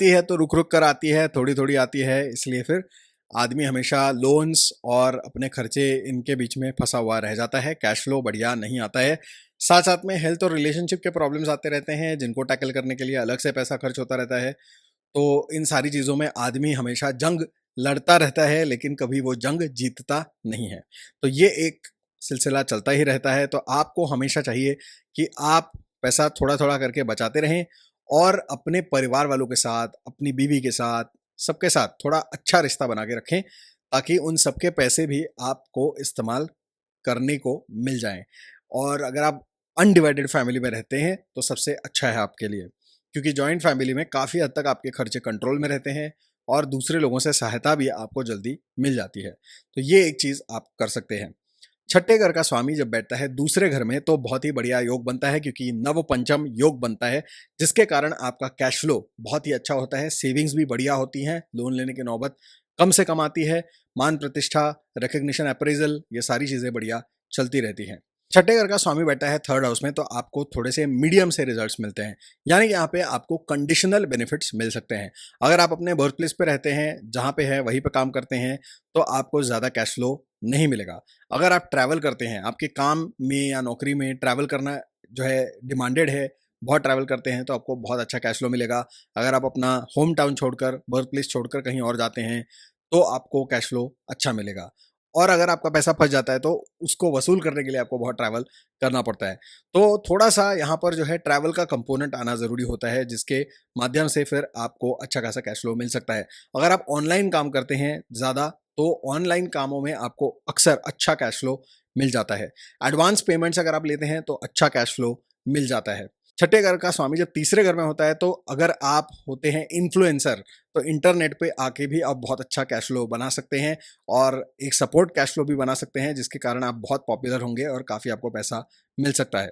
है तो रुक रुक कर आती है, थोड़ी थोड़ी आती है, इसलिए फिर आदमी हमेशा लोन्स और अपने खर्चे इनके बीच में फंसा हुआ रह जाता है। कैश फ्लो बढ़िया नहीं आता है। साथ साथ में हेल्थ और रिलेशनशिप के प्रॉब्लम्स आते रहते हैं जिनको टैकल करने के लिए अलग से पैसा खर्च होता रहता है। तो इन सारी चीज़ों में आदमी हमेशा जंग लड़ता रहता है लेकिन कभी वो जंग जीतता नहीं है। तो ये एक सिलसिला चलता ही रहता है। तो आपको हमेशा चाहिए कि आप पैसा थोड़ा थोड़ा करके बचाते रहें और अपने परिवार वालों के साथ, अपनी बीवी के साथ, सबके साथ थोड़ा अच्छा रिश्ता बना के रखें ताकि उन सबके पैसे भी आपको इस्तेमाल करने को मिल जाएं। और अगर आप अनडिवाइडेड फैमिली में रहते हैं तो सबसे अच्छा है आपके लिए, क्योंकि जॉइंट फैमिली में काफ़ी हद तक आपके खर्चे कंट्रोल में रहते हैं और दूसरे लोगों से सहायता भी आपको जल्दी मिल जाती है। तो ये एक चीज़ आप कर सकते हैं। छठे घर का स्वामी जब बैठता है दूसरे घर में तो बहुत ही बढ़िया योग बनता है, क्योंकि नव पंचम योग बनता है जिसके कारण आपका कैश फ्लो बहुत ही अच्छा होता है। सेविंग्स भी बढ़िया होती हैं, लोन लेने की नौबत कम से कम आती है, मान प्रतिष्ठा, रिकग्निशन, अप्रेजल, ये सारी चीज़ें बढ़िया चलती रहती हैं। छठे घर का स्वामी बैठा है थर्ड हाउस में तो आपको थोड़े से मीडियम से रिजल्ट्स मिलते हैं, यानी कि यहाँ पे आपको कंडीशनल बेनिफिट्स मिल सकते हैं। अगर आप अपने बर्थ प्लेस पे रहते हैं, जहाँ पे है वहीं पे काम करते हैं, तो आपको ज़्यादा कैश फ्लो नहीं मिलेगा। अगर आप ट्रैवल करते हैं, आपके काम में या नौकरी में ट्रैवल करना जो है डिमांडेड है, बहुत ट्रैवल करते हैं, तो आपको बहुत अच्छा कैश फ्लो मिलेगा। अगर आप अपना होम टाउन छोड़कर, बर्थ प्लेस छोड़कर कहीं और जाते हैं तो आपको कैश फ्लो अच्छा मिलेगा। और अगर आपका पैसा फंस जाता है तो उसको वसूल करने के लिए आपको बहुत ट्रैवल करना पड़ता है। तो थोड़ा सा यहाँ पर जो है ट्रैवल का कंपोनेंट आना ज़रूरी होता है जिसके माध्यम से फिर आपको अच्छा खासा कैश फ्लो मिल सकता है। अगर आप ऑनलाइन काम करते हैं ज़्यादा तो ऑनलाइन कामों में आपको अक्सर अच्छा कैश फ्लो मिल जाता है। एडवांस पेमेंट्स अगर आप लेते हैं तो अच्छा कैश फ्लो मिल जाता है। छठे घर का स्वामी जब तीसरे घर में होता है तो अगर आप होते हैं इन्फ्लुएंसर तो इंटरनेट पे आके भी आप बहुत अच्छा कैश फ्लो बना सकते हैं और एक सपोर्ट कैश फ्लो भी बना सकते हैं जिसके कारण आप बहुत पॉपुलर होंगे और काफ़ी आपको पैसा मिल सकता है।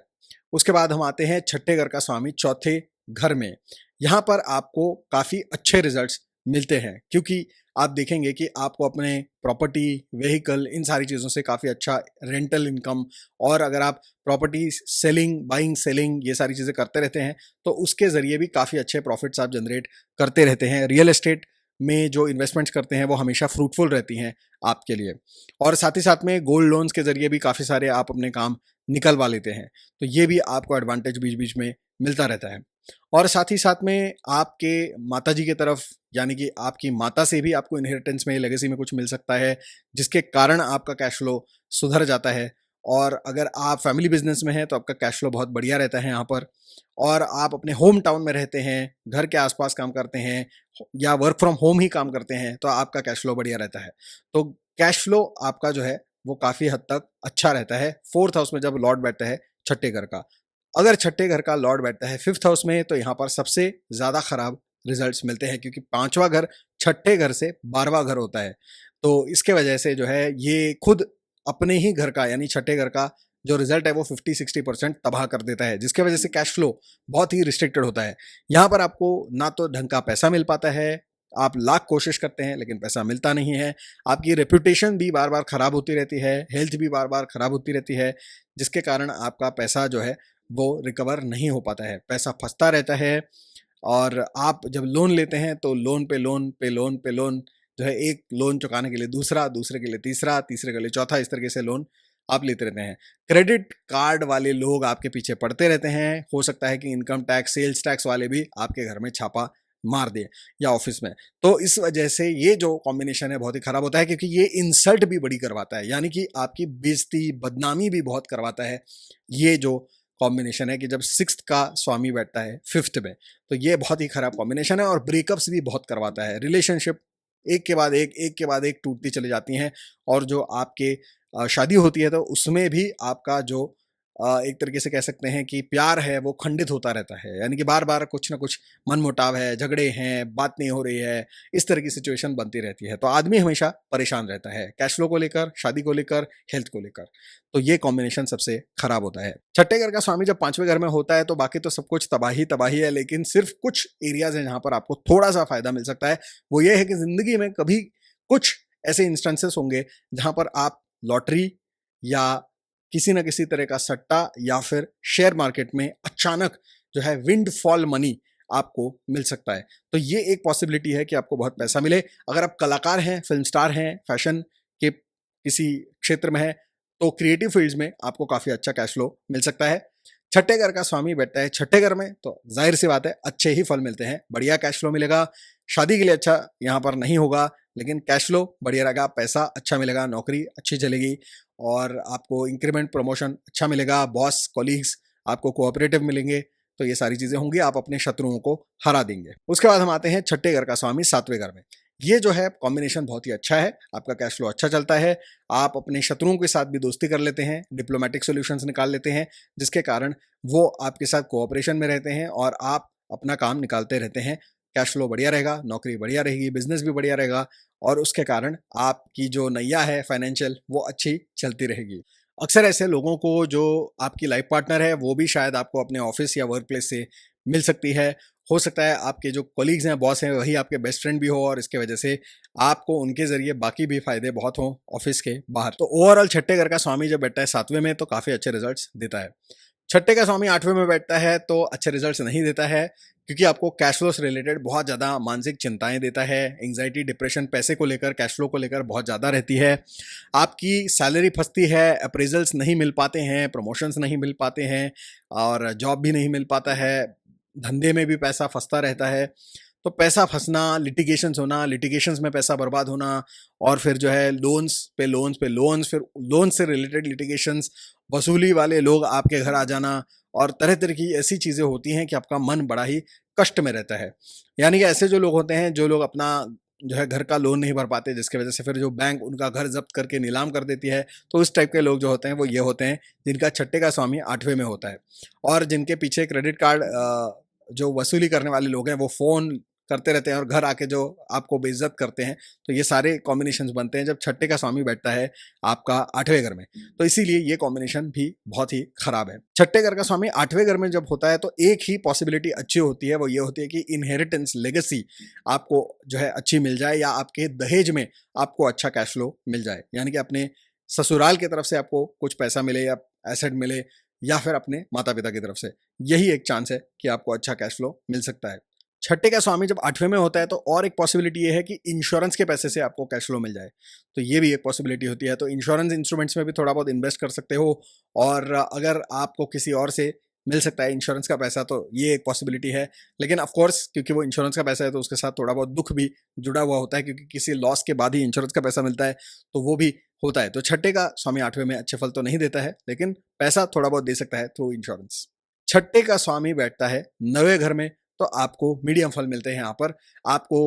उसके बाद हम आते हैं छठे घर का स्वामी चौथे घर में। यहाँ पर आपको काफ़ी अच्छे रिजल्ट्स मिलते हैं क्योंकि आप देखेंगे कि आपको अपने प्रॉपर्टी, व्हीकल, इन सारी चीज़ों से काफ़ी अच्छा रेंटल इनकम, और अगर आप प्रॉपर्टी सेलिंग, बाइंग, सेलिंग, ये सारी चीज़ें करते रहते हैं तो उसके ज़रिए भी काफ़ी अच्छे प्रॉफिट्स आप जनरेट करते रहते हैं। रियल एस्टेट में जो इन्वेस्टमेंट्स करते हैं वो हमेशा फ्रूटफुल रहती हैं आपके लिए। और साथ ही साथ में गोल्ड लोन्स के ज़रिए भी काफ़ी सारे आप अपने काम निकलवा लेते हैं, तो ये भी आपको एडवांटेज बीच बीच में मिलता रहता है। और साथ ही साथ में आपके माताजी की तरफ, यानी कि आपकी माता से भी आपको इनहेरिटेंस में, लेगेसी में कुछ मिल सकता है जिसके कारण आपका कैश फ्लो सुधर जाता है। और अगर आप फैमिली बिजनेस में हैं तो आपका कैश फ्लो बहुत बढ़िया रहता है यहाँ पर। और आप अपने होम टाउन में रहते हैं, घर के आसपास काम करते हैं या वर्क फ्रॉम होम ही काम करते हैं तो आपका कैश फ्लो बढ़िया रहता है। तो कैश फ्लो आपका जो है वो काफ़ी हद तक अच्छा रहता है फोर्थ हाउस में जब लॉर्ड बैठता है छठे घर का। अगर छठे घर का लॉर्ड बैठता है फिफ्थ हाउस में तो यहाँ पर सबसे ज़्यादा खराब रिजल्ट्स मिलते हैं, क्योंकि पांचवा घर छठे घर से 12वां घर होता है। तो इसके वजह से जो है ये खुद अपने ही घर का, यानी छठे घर का जो रिजल्ट है वो 50-60% तबाह कर देता है, जिसके वजह से कैश फ्लो बहुत ही रिस्ट्रिक्टेड होता है। यहाँ पर आपको ना तो ढंग का पैसा मिल पाता है, आप लाख कोशिश करते हैं लेकिन पैसा मिलता नहीं है। आपकी रेपुटेशन भी बार बार खराब होती रहती है, हेल्थ भी बार बार खराब होती रहती है, जिसके कारण आपका पैसा जो है वो रिकवर नहीं हो पाता है, पैसा फंसता रहता है। और आप जब लोन लेते हैं तो लोन पे लोन पे लोन पे लोन जो है, एक लोन चुकाने के लिए दूसरा, दूसरे के लिए तीसरा, तीसरे के लिए चौथा, इस तरीके से लोन आप लेते रहते हैं। क्रेडिट कार्ड वाले लोग आपके पीछे पड़ते रहते हैं। हो सकता है कि इनकम टैक्स, सेल्स टैक्स वाले भी आपके घर में छापा मार दें या ऑफिस में। तो इस वजह से ये जो कॉम्बिनेशन है बहुत ही खराब होता है, क्योंकि ये इंसल्ट भी बड़ी करवाता है, यानी कि आपकी बेइज्जती, बदनामी भी बहुत करवाता है। ये जो कॉम्बिनेशन है कि जब सिक्स्थ का स्वामी बैठता है फिफ्थ में, तो ये बहुत ही खराब कॉम्बिनेशन है। और ब्रेकअप्स भी बहुत करवाता है। रिलेशनशिप एक के बाद एक टूटती चली जाती हैं। और जो आपके शादी होती है तो उसमें भी आपका जो एक तरीके से कह सकते हैं कि प्यार है वो खंडित होता रहता है, यानी कि बार बार कुछ ना कुछ मनमुटाव है, झगड़े हैं, बात नहीं हो रही है, इस तरह की सिचुएशन बनती रहती है। तो आदमी हमेशा परेशान रहता है, कैश फ्लो को लेकर, शादी को लेकर, हेल्थ को लेकर। तो ये कॉम्बिनेशन सबसे खराब होता है। छठे घर का स्वामी जब पांचवें घर में होता है तो बाकी तो सब कुछ तबाही तबाही है, लेकिन सिर्फ कुछ एरियाज हैं जहां पर आपको थोड़ा सा फायदा मिल सकता है। वो ये है कि जिंदगी में कभी कुछ ऐसे इंस्टेंसेस होंगे जहां पर आप लॉटरी या किसी ना किसी तरह का सट्टा या फिर शेयर मार्केट में अचानक जो है विंड फॉल मनी आपको मिल सकता है। तो ये एक पॉसिबिलिटी है कि आपको बहुत पैसा मिले। अगर आप कलाकार हैं, फिल्म स्टार हैं, फैशन के किसी क्षेत्र में है, तो क्रिएटिव फील्ड्स में आपको काफी अच्छा कैश फ्लो मिल सकता है। छठे घर का स्वामी बैठता है छठे घर में तो जाहिर सी बात है अच्छे ही फल मिलते हैं, बढ़िया कैश फ्लो मिलेगा। शादी के लिए अच्छा यहाँ पर नहीं होगा, लेकिन कैश फ्लो बढ़िया रहेगा, पैसा अच्छा मिलेगा, नौकरी अच्छी चलेगी और आपको इंक्रीमेंट, प्रमोशन अच्छा मिलेगा, बॉस, कॉलीग्स आपको कोऑपरेटिव मिलेंगे। तो ये सारी चीजें होंगी, आप अपने शत्रुओं को हरा देंगे। उसके बाद हम आते हैं छठे घर का स्वामी सातवें घर में। ये जो है कॉम्बिनेशन बहुत ही अच्छा है, आपका कैश फ्लो अच्छा चलता है, आप अपने शत्रुओं के साथ भी दोस्ती कर लेते हैं, डिप्लोमेटिक सॉल्यूशंस निकाल लेते हैं, जिसके कारण वो आपके साथ कोऑपरेशन में रहते हैं और आप अपना काम निकालते रहते हैं। कैश फ्लो बढ़िया रहेगा, नौकरी बढ़िया रहेगी, बिजनेस भी बढ़िया रहेगा और उसके कारण आपकी जो नैया है फाइनेंशियल वो अच्छी चलती रहेगी। अक्सर ऐसे लोगों को जो आपकी लाइफ पार्टनर है वो भी शायद आपको अपने ऑफिस या वर्क प्लेस से मिल सकती है। हो सकता है आपके जो कॉलीग्स हैं, बॉस हैं, वही आपके बेस्ट फ्रेंड भी हो और इसके वजह से आपको उनके जरिए बाकी भी फायदे बहुत हों ऑफिस के बाहर। तो ओवरऑल छठे घर का स्वामी जब बैठता है सातवें में तो काफी अच्छे रिजल्ट्स देता है। छठे का स्वामी आठवें में बैठता है तो अच्छे रिजल्ट्स नहीं देता है, क्योंकि आपको कैश फ्लो से रिलेटेड बहुत ज़्यादा मानसिक चिंताएं देता है। एंग्जाइटी, डिप्रेशन पैसे को लेकर, कैश फ्लो को लेकर बहुत ज़्यादा रहती है। आपकी सैलरी फंसती है, अप्रेजल्स नहीं मिल पाते हैं, प्रमोशंस नहीं मिल पाते हैं और जॉब भी नहीं मिल पाता है, धंधे में भी पैसा फंसता रहता है। तो पैसा फंसना, लिटिगेशंस होना, लिटिगेशंस में पैसा बर्बाद होना और फिर जो है लोन्स पे लोन्स पे लोन्स, फिर लोन से रिलेटेड लिटिगेशंस, वसूली वाले लोग आपके घर आ जाना और तरह तरह की ऐसी चीज़ें होती हैं कि आपका मन बड़ा ही कष्ट में रहता है। यानी कि ऐसे जो लोग होते हैं, जो लोग अपना जो है घर का लोन नहीं भर पाते, जिसकी वजह से फिर जो बैंक उनका घर जब्त करके नीलाम कर देती है, तो इस टाइप के लोग जो होते हैं वो ये होते हैं जिनका छठे का स्वामी आठवें में होता है और जिनके पीछे क्रेडिट कार्ड जो वसूली करने वाले लोग हैं वो फ़ोन करते रहते हैं और घर आके जो आपको बेइज्जत करते हैं। तो ये सारे कॉम्बिनेशंस बनते हैं जब छठे का स्वामी बैठता है आपका आठवें घर में। तो इसीलिए ये कॉम्बिनेशन भी बहुत ही खराब है। छठे घर का स्वामी आठवें घर में जब होता है तो एक ही पॉसिबिलिटी अच्छी होती है, वो ये होती है कि इनहेरिटेंस, लेगेसी आपको जो है अच्छी मिल जाए या आपके दहेज में आपको अच्छा कैश फ्लो मिल जाए, यानी कि अपने ससुराल की तरफ से आपको कुछ पैसा मिले या एसेट मिले या फिर अपने माता पिता की तरफ से। यही एक चांस है कि आपको अच्छा कैश फ्लो मिल सकता है। छठे का स्वामी जब आठवें में होता है तो और एक पॉसिबिलिटी ये है कि इंश्योरेंस के पैसे से आपको कैश फ्लो मिल जाए। तो ये भी एक पॉसिबिलिटी होती है। तो इंश्योरेंस इंस्ट्रूमेंट्स में भी थोड़ा बहुत इन्वेस्ट कर सकते हो और अगर आपको किसी और से मिल सकता है इंश्योरेंस का पैसा तो ये एक पॉसिबिलिटी है। लेकिन ऑफ कोर्स क्योंकि वो इंश्योरेंस का पैसा है तो उसके साथ थोड़ा बहुत दुख भी जुड़ा हुआ होता है, क्योंकि किसी लॉस के बाद ही इंश्योरेंस का पैसा मिलता है, तो वो भी होता है। तो छठे का स्वामी आठवें में अच्छे फल तो नहीं देता है, लेकिन पैसा थोड़ा बहुत दे सकता है थ्रू इंश्योरेंस। छठे का स्वामी बैठता है नवे घर में तो आपको मीडियम फल मिलते हैं। यहाँ पर आपको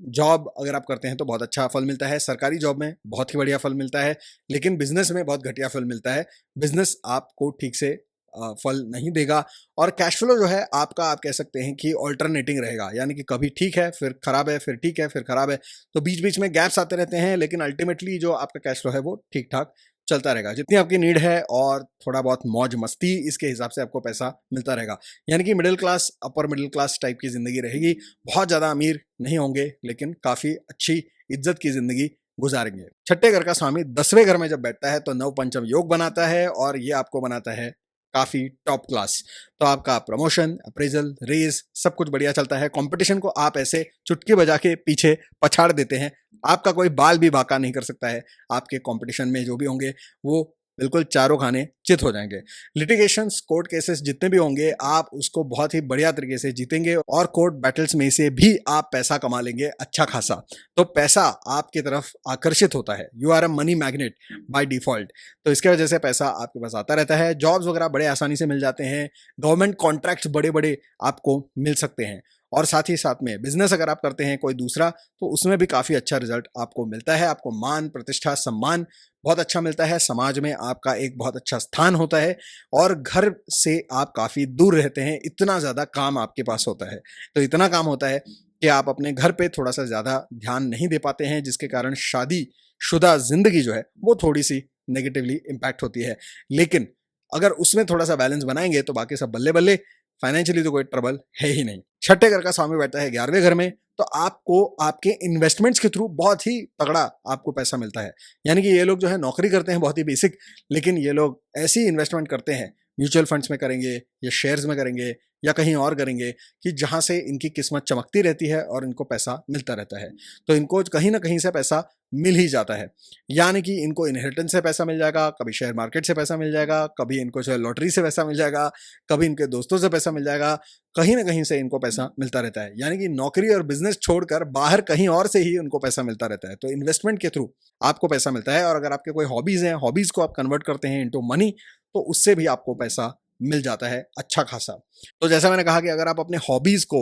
जॉब अगर आप करते हैं तो बहुत अच्छा फल मिलता है, सरकारी जॉब में बहुत ही बढ़िया फल मिलता है, लेकिन बिजनेस में बहुत घटिया फल मिलता है। बिजनेस आपको ठीक से फल नहीं देगा और कैश फ्लो जो है आपका, आप कह सकते हैं कि ऑल्टरनेटिंग रहेगा, यानी कि कभी ठीक है फिर खराब है, फिर ठीक है फिर खराब है। तो बीच बीच में गैप्स आते रहते हैं, लेकिन अल्टीमेटली जो आपका कैश फ्लो है वो ठीक ठाक चलता रहेगा। जितनी आपकी नीड है और थोड़ा बहुत मौज मस्ती, इसके हिसाब से आपको पैसा मिलता रहेगा। यानी कि middle class, upper middle class type की जिंदगी रहेगी। बहुत ज़्यादा अमीर नहीं होंगे, लेकिन काफ़ी अच्छी इज्जत की जिंदगी गुजारेंगे। छठे घर का स्वामी 10वें घर में जब बैठता है तो नव पंचम योग बनाता है और ये आपको बनाता है काफ़ी टॉप क्लास। तो आपका प्रमोशन, अप्रेजल, रेज सब कुछ बढ़िया चलता है। कंपटीशन को आप ऐसे चुटकी बजा के पीछे पछाड़ देते हैं। आपका कोई बाल भी बांका नहीं कर सकता है। आपके कंपटीशन में जो भी होंगे वो बिल्कुल चारों खाने चित हो जाएंगे। लिटिगेशंस, कोर्ट केसेस जितने भी होंगे आप उसको बहुत ही बढ़िया तरीके से जीतेंगे और कोर्ट बैटल्स में से भी आप पैसा कमा लेंगे अच्छा खासा। तो पैसा आपकी तरफ आकर्षित होता है। You are a money magnet by default. तो इसके वजह से पैसा आपके पास आता रहता है। जॉब्स वगैरह बड़े आसानी से मिल जाते हैं। गवर्नमेंट कॉन्ट्रैक्ट्स बड़े बड़े आपको मिल सकते हैं। और साथ ही साथ में बिजनेस अगर आप करते हैं कोई दूसरा तो उसमें भी काफ़ी अच्छा रिजल्ट आपको मिलता है। आपको मान, प्रतिष्ठा, सम्मान बहुत अच्छा मिलता है। समाज में आपका एक बहुत अच्छा स्थान होता है और घर से आप काफ़ी दूर रहते हैं। इतना ज़्यादा काम आपके पास होता है। तो इतना काम होता है कि आप अपने घर पे थोड़ा सा ज़्यादा ध्यान नहीं दे पाते हैं, जिसके कारण शादीशुदा जिंदगी जो है वो थोड़ी सी नेगेटिवली इम्पैक्ट होती है। लेकिन अगर उसमें थोड़ा सा बैलेंस बनाएंगे तो बाकी सब बल्ले बल्ले। फाइनेंशियली तो कोई ट्रबल है ही नहीं। छठे घर का स्वामी बैठता है 11वें घर में, तो आपको आपके इन्वेस्टमेंट्स के थ्रू बहुत ही तगड़ा आपको पैसा मिलता है। यानी कि ये लोग जो है नौकरी करते हैं बहुत ही बेसिक, लेकिन ये लोग ऐसी इन्वेस्टमेंट करते हैं, म्यूचुअल फंड्स में करेंगे या शेयर्स में करेंगे या कहीं और करेंगे कि जहां से इनकी किस्मत चमकती रहती है और इनको पैसा मिलता रहता है। तो इनको कहीं ना कहीं से पैसा मिल ही जाता है। यानी कि इनको इनहेरिटेंस से पैसा मिल जाएगा, कभी शेयर मार्केट से पैसा मिल जाएगा, कभी इनको जो है लॉटरी से पैसा मिल जाएगा, कभी इनके दोस्तों से पैसा मिल जाएगा। कहीं ना कहीं से इनको पैसा मिलता रहता है। यानी कि नौकरी और बिजनेस छोड़कर बाहर कहीं और से ही उनको पैसा मिलता रहता है। तो इन्वेस्टमेंट के थ्रू आपको पैसा मिलता है। और अगर आपके कोई हॉबीज हैं, हॉबीज को आप कन्वर्ट करते हैं इनटू मनी, तो उससे भी आपको पैसा मिल जाता है अच्छा खासा। तो जैसा मैंने कहा कि अगर आप अपने हॉबीज को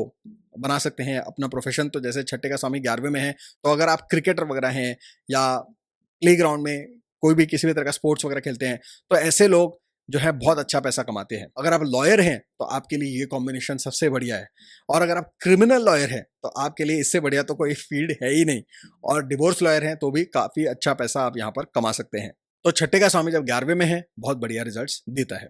बना सकते हैं अपना प्रोफेशन, तो जैसे छठे का स्वामी 11वें में है, तो अगर आप क्रिकेटर वगैरह हैं या प्ले ग्राउंड में कोई भी किसी भी तरह का स्पोर्ट्स वगैरह खेलते हैं, तो ऐसे लोग जो है बहुत अच्छा पैसा कमाते हैं। अगर आप लॉयर हैं तो आपके लिए ये कॉम्बिनेशन सबसे बढ़िया है। और अगर आप क्रिमिनल लॉयर हैं तो आपके लिए इससे बढ़िया तो कोई फील्ड है ही नहीं। और डिवोर्स लॉयर हैं तो भी काफ़ी अच्छा पैसा आप यहाँ पर कमा सकते हैं। तो छठे का स्वामी जब 11वें में है बहुत बढ़िया रिजल्ट्स देता है।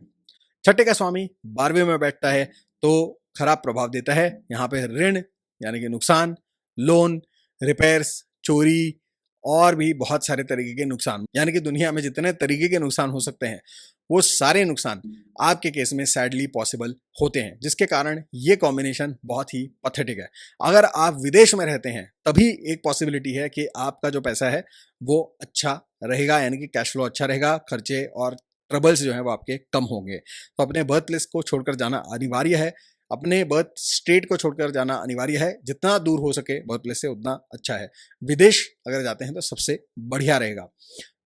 छठे का स्वामी 12वें में बैठता है तो खराब प्रभाव देता है। यहाँ पे ऋण यानी कि नुकसान, लोन, रिपेयर्स, चोरी और भी बहुत सारे तरीके के नुकसान, यानी कि दुनिया में जितने तरीके के नुकसान हो सकते हैं वो सारे नुकसान आपके केस में सैडली पॉसिबल होते हैं, जिसके कारण ये कॉम्बिनेशन बहुत ही पथेटिक है। अगर आप विदेश में रहते हैं तभी एक पॉसिबिलिटी है कि आपका जो पैसा है वो अच्छा रहेगा, यानी कि कैश फ्लो अच्छा रहेगा, खर्चे और ट्रबल्स जो है वो आपके कम होंगे। तो अपने बर्थ प्लेस को छोड़कर जाना अनिवार्य है, अपने बर्थ स्टेट को छोड़कर जाना अनिवार्य है। जितना दूर हो सके बर्थ प्लेस से उतना अच्छा है। विदेश अगर जाते हैं तो सबसे बढ़िया रहेगा।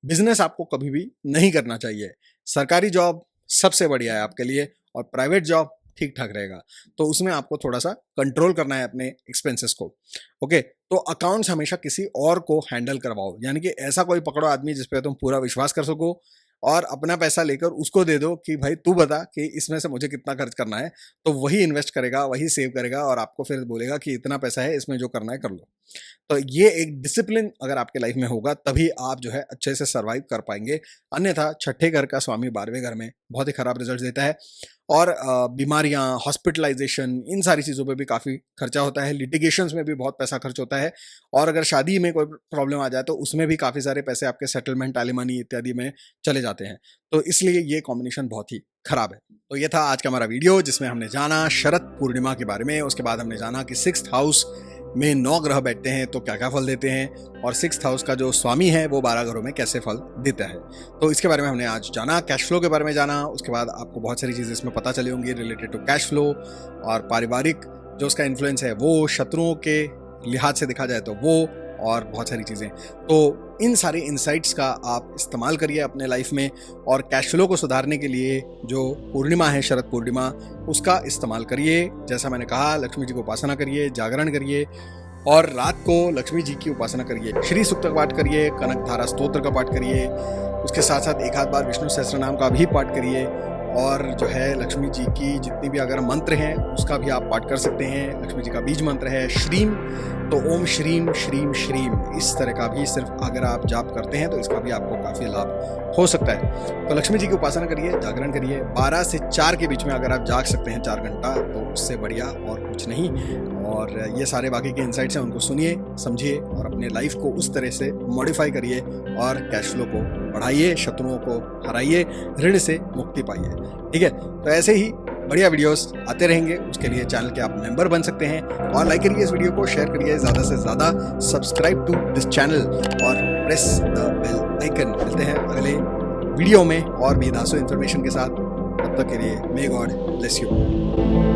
बिजनेस आपको कभी भी नहीं करना चाहिए। सरकारी जॉब सबसे बढ़िया है आपके लिए, और प्राइवेट जॉब ठीक ठाक रहेगा। तो उसमें आपको थोड़ा सा कंट्रोल करना है अपने एक्सपेंसेस को। ओके, तो अकाउंट्स हमेशा किसी और को हैंडल करवाओ, यानी कि ऐसा कोई पकड़ो आदमी जिस पे तुम पूरा विश्वास कर सको और अपना पैसा लेकर उसको दे दो कि भाई तू बता कि इसमें से मुझे कितना खर्च करना है। तो वही इन्वेस्ट करेगा, वही सेव करेगा और आपको फिर बोलेगा कि इतना पैसा है, इसमें जो करना है कर लो। तो ये एक डिसिप्लिन अगर आपके लाइफ में होगा तभी आप जो है अच्छे से सर्वाइव कर पाएंगे। अन्यथा छठे घर का स्वामी 12वें घर में बहुत ही खराब रिजल्ट देता है। और बीमारियां, हॉस्पिटलाइजेशन, इन सारी चीज़ों पे भी काफ़ी खर्चा होता है। लिटिगेशंस में भी बहुत पैसा खर्च होता है। और अगर शादी में कोई प्रॉब्लम आ जाए तो उसमें भी काफ़ी सारे पैसे आपके सेटलमेंट, एलिमनी इत्यादि में चले जाते हैं। तो इसलिए ये कॉम्बिनेशन बहुत ही खराब है। तो ये था आज का हमारा वीडियो, जिसमें हमने जाना शरद पूर्णिमा के बारे में। उसके बाद हमने जाना कि 6th हाउस में 9 ग्रह बैठते हैं तो क्या क्या फल देते हैं, और 6th हाउस का जो स्वामी है वो 12 घरों में कैसे फल देता है। तो इसके बारे में हमने आज जाना। कैश फ्लो के बारे में जाना। उसके बाद आपको बहुत सारी चीज़ें इसमें पता चली होंगी रिलेटेड टू कैश फ्लो, और पारिवारिक जो उसका इन्फ्लुएंस है वो, शत्रुओं के लिहाज से देखा जाए तो वो, और बहुत सारी चीज़ें। तो इन सारे इंसाइट्स का आप इस्तेमाल करिए अपने लाइफ में, और कैश फ्लो को सुधारने के लिए जो पूर्णिमा है, शरद पूर्णिमा, उसका इस्तेमाल करिए। जैसा मैंने कहा, लक्ष्मी जी को उपासना करिए, जागरण करिए, और रात को लक्ष्मी जी की उपासना करिए। श्री सूक्त का पाठ करिए, कनक धारा स्तोत्र का पाठ करिए, उसके साथ साथ एक आध बार विष्णु सहस्त्र नाम का भी पाठ करिए। और जो है लक्ष्मी जी की जितनी भी अगर मंत्र हैं उसका भी आप पाठ कर सकते हैं। लक्ष्मी जी का बीज मंत्र है श्रीम, तो ओम श्रीम श्रीम श्रीम, इस तरह का भी सिर्फ अगर आप जाप करते हैं तो इसका भी आपको काफ़ी लाभ हो सकता है। तो लक्ष्मी जी की उपासना करिए, जागरण करिए। 12 से 4 के बीच में अगर आप जाग सकते हैं 4 घंटा, तो उससे बढ़िया और कुछ नहीं। और ये सारे बाकी के इंसाइट्स हैं, उनको सुनिए, समझिए और अपने लाइफ को उस तरह से मॉडिफाई करिए और कैश फ्लो को बढ़ाइए, शत्रुओं को हराइए, ऋण से मुक्ति पाइए। ठीक है, तो ऐसे ही बढ़िया वीडियोस आते रहेंगे, उसके लिए चैनल के आप मेंबर बन सकते हैं और लाइक करिए इस वीडियो को, शेयर करिए ज़्यादा से ज़्यादा, सब्सक्राइब टू दिस चैनल और प्रेस द बेल आइकन। मिलते हैं अगले वीडियो में और भी दासो इन्फॉर्मेशन के साथ। तब तक के लिए मे गॉड ब्लेस यू।